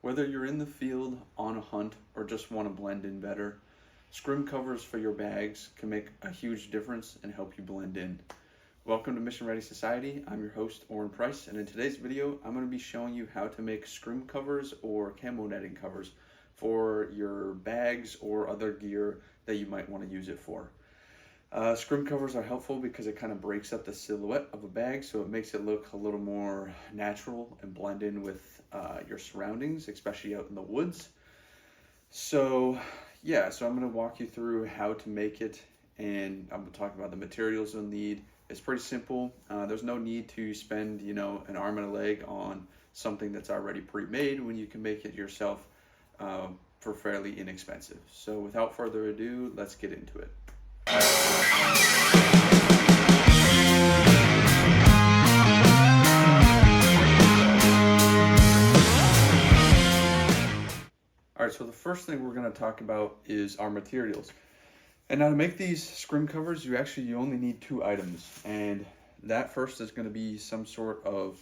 Whether you're in the field, on a hunt, or just want to blend in better, scrim covers for your bags can make a huge difference and help you blend in. Welcome to Mission Ready Society. I'm your host, Orrin Price, and in today's video, I'm going to be showing you how to make scrim covers or camo netting covers for your bags or other gear that you might want to use it for. Scrim covers are helpful because it kind of breaks up the silhouette of a bag, so it makes it look a little more natural and blend in with your surroundings, especially out in the woods. So I'm going to walk you through how to make it, and I'm going to talk about the materials you'll need. It's pretty simple. There's no need to spend, an arm and a leg on something that's already pre-made when you can make it yourself for fairly inexpensive. So without further ado, let's get into it. Alright, so the first thing we're going to talk about is our materials. And now to make these scrim covers, you only need 2 items. And that first is going to be some sort of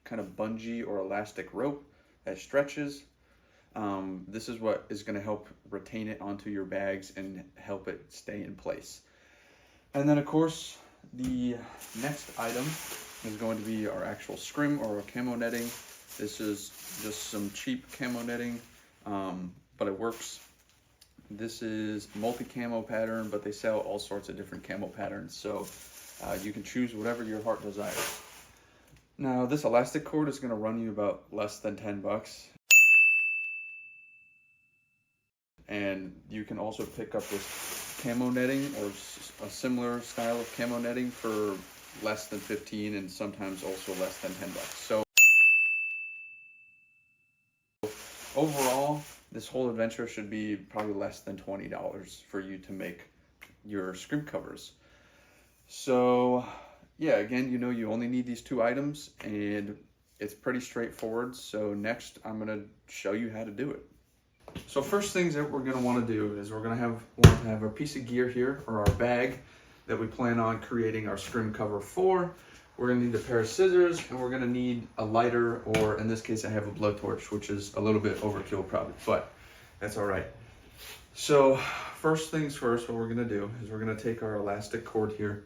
kind of bungee or elastic rope that stretches. This is what is going to help retain it onto your bags and help it stay in place. And then of course, the next item is going to be our actual scrim or our camo netting. This is just some cheap camo netting, but it works. This is multi-camo pattern, but they sell all sorts of different camo patterns, so you can choose whatever your heart desires. Now, this elastic cord is going to run you about less than $10. And you can also pick up this camo netting or a similar style of camo netting for less than 15 and sometimes also less than $10. So overall, this whole adventure should be probably less than $20 for you to make your scrim covers. So yeah, again, you only need these 2 items and it's pretty straightforward. So next I'm going to show you how to do it. So first things that we're going to want to do is we're going to have a piece of gear here, or our bag that we plan on creating our scrim cover for. We're going to need a pair of scissors, and we're going to need a lighter, or in this case I have a blowtorch, which is a little bit overkill probably, but that's all right. So first things first, what we're going to do is we're going to take our elastic cord here,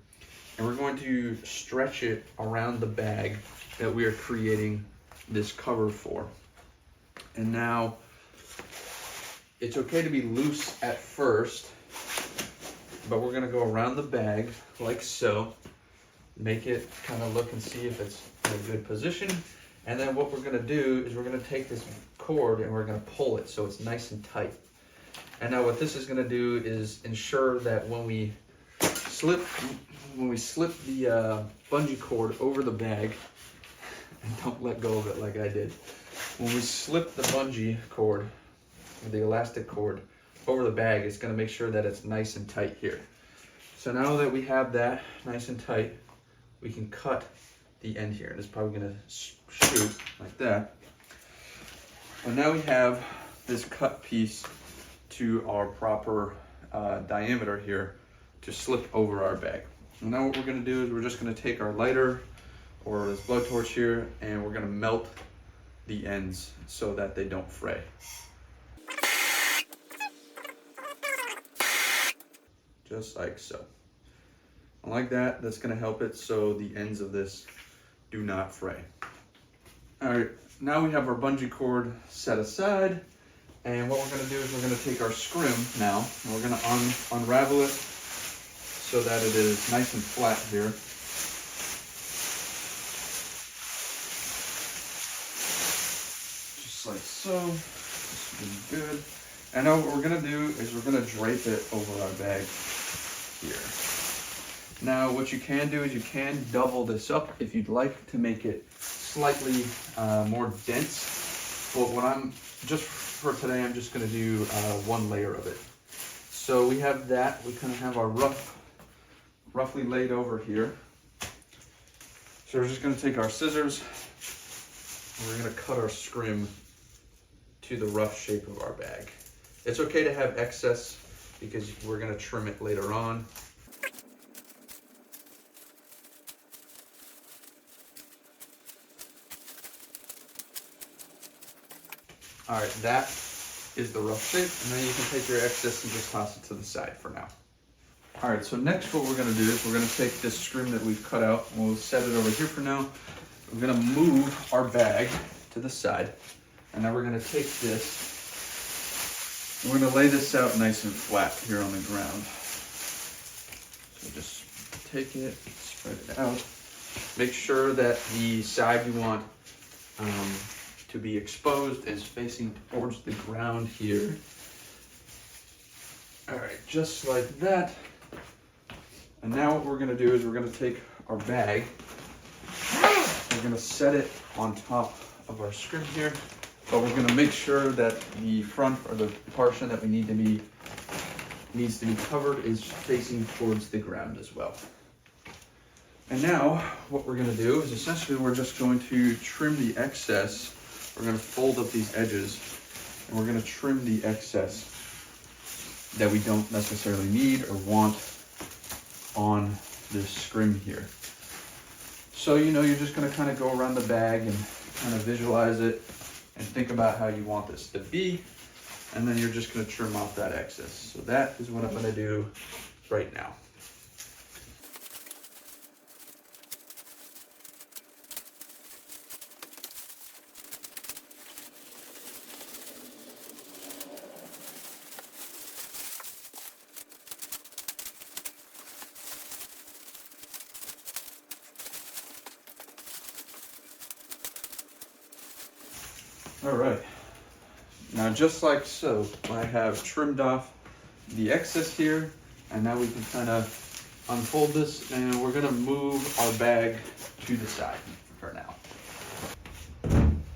and we're going to stretch it around the bag that we are creating this cover for. And now, it's okay to be loose at first, but we're going to go around the bag like so, make it kind of look and see if it's in a good position. And then what we're going to do is we're going to take this cord and we're going to pull it so it's nice and tight. And now what this is going to do is ensure that when we slip the bungee cord over the bag, and don't let go of it like I did. When we slip the bungee cord, the elastic cord, over the bag, it's going to make sure that it's nice and tight here. So now that we have that nice and tight, we can cut the end here. It's probably going to shoot like that. And now we have this cut piece to our proper diameter here to slip over our bag. And now what we're going to do is we're just going to take our lighter or this blowtorch here, and we're going to melt the ends so that they don't fray. Just like so. And like that, that's going to help it so the ends of this do not fray. Alright, now we have our bungee cord set aside, and what we're going to do is we're going to take our scrim now, and we're going to unravel it so that it is nice and flat here. Just like so. This should be good. And now what we're going to do is we're going to drape it over our bag here. Now what you can do is you can double this up if you'd like to make it slightly more dense. But for today, I'm just going to do 1 layer of it. So we have that. We kind of have our roughly laid over here. So we're just going to take our scissors and we're going to cut our scrim to the rough shape of our bag. It's okay to have excess because we're going to trim it later on. All right, that is the rough shape, and then you can take your excess and just toss it to the side for now. All right, so next what we're gonna do is we're gonna take this scrim that we've cut out, and we'll set it over here for now. We're gonna move our bag to the side, and now we're gonna take this, and we're gonna lay this out nice and flat here on the ground. So just take it, spread it out. Make sure that the side you want to be exposed is facing towards the ground here. All right, just like that. And now what we're gonna do is we're gonna take our bag, we're gonna set it on top of our scrim here, but we're gonna make sure that the front, or the portion that we needs to be covered, is facing towards the ground as well. And now what we're gonna do is essentially we're just going to trim the excess. We're gonna fold up these edges, and we're gonna trim the excess that we don't necessarily need or want on this scrim here. So, you know, you're just gonna kind of go around the bag and kind of visualize it and think about how you want this to be, and then you're just gonna trim off that excess. So that is what I'm gonna do right now. All right, now just like so, I have trimmed off the excess here, and now we can kind of unfold this, and we're gonna move our bag to the side for now.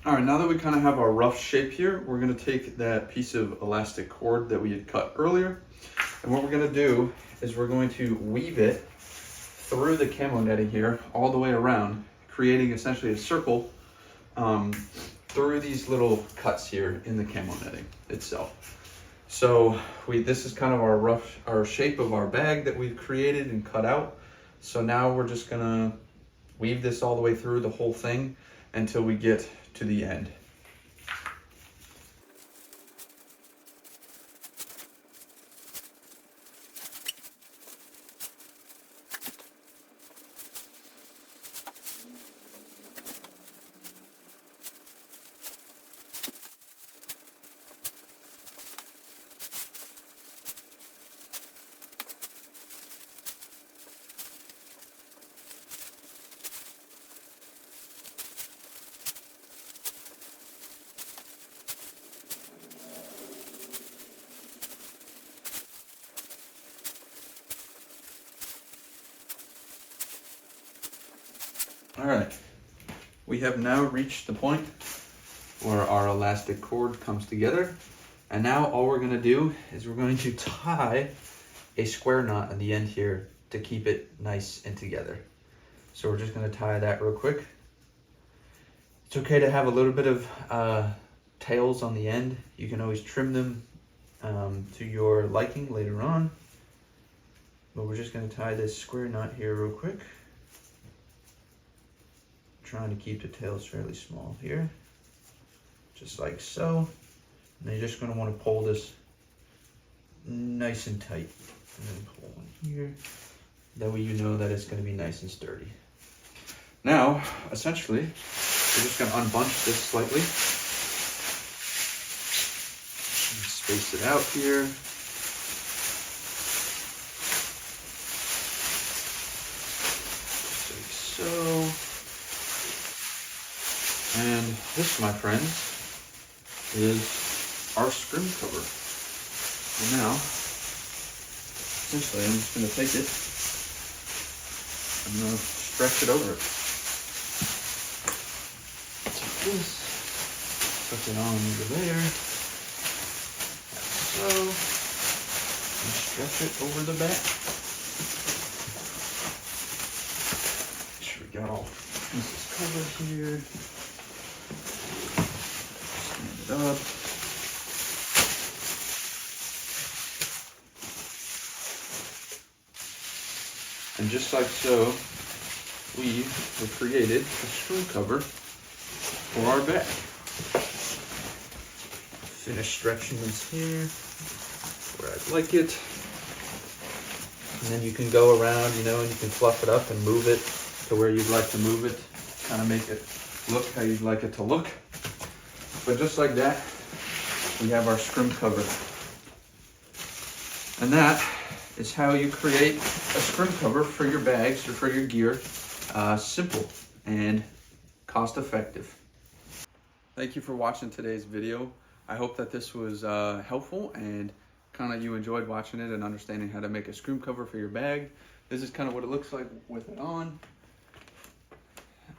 All right, now that we kind of have our rough shape here, we're gonna take that piece of elastic cord that we had cut earlier, and what we're gonna do is we're going to weave it through the camo netting here, all the way around, creating essentially a circle through these little cuts here in the camo netting itself. So this is kind of our shape of our bag that we've created and cut out. So now we're just gonna weave this all the way through the whole thing until we get to the end. All right, we have now reached the point where our elastic cord comes together, and now all we're gonna do is we're going to tie a square knot at the end here to keep it nice and together. So we're just gonna tie that real quick. It's okay to have a little bit of tails on the end. You can always trim them to your liking later on, but we're just gonna tie this square knot here real quick. Trying to keep the tails fairly small here, just like so. And then you're just going to want to pull this nice and tight, and then pull one here. That way you know that it's going to be nice and sturdy. Now, essentially, we're just going to unbunch this slightly, and space it out here. Just like so. And this, my friends, is our scrim cover. And now, essentially, I'm just going to take it, I'm going to stretch it over it. Take this, put it on the layer, like so, and stretch it over the back. Make sure we got all pieces covered here. Up. And just like so, we have created a screw cover for our bag. finish stretching this here where I'd like it. And then you can go around, you know, and you can fluff it up and move it to where you'd like to move it. Kind of make it look how you'd like it to look. But just like that, we have our scrim cover. And that is how you create a scrim cover for your bags or for your gear. Simple and cost effective. Thank you for watching today's video. I hope that this was helpful and kind of you enjoyed watching it and understanding how to make a scrim cover for your bag. This is kind of what it looks like with it on.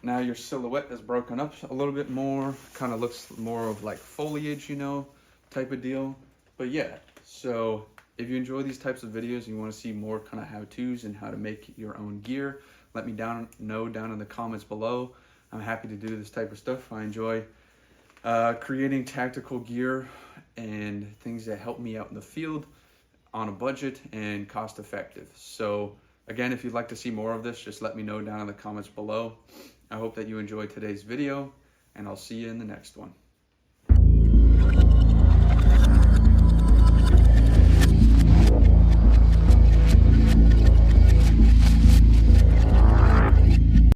Now your silhouette is broken up a little bit more, kind of looks more of like foliage, you know, type of deal. But yeah, so if you enjoy these types of videos and you want to see more kind of how-tos and how to make your own gear, let me know down in the comments below. I'm happy to do this type of stuff. I enjoy creating tactical gear and things that help me out in the field on a budget and cost effective. So again, if you'd like to see more of this, just let me know down in the comments below. I hope that you enjoyed today's video, and I'll see you in the next one.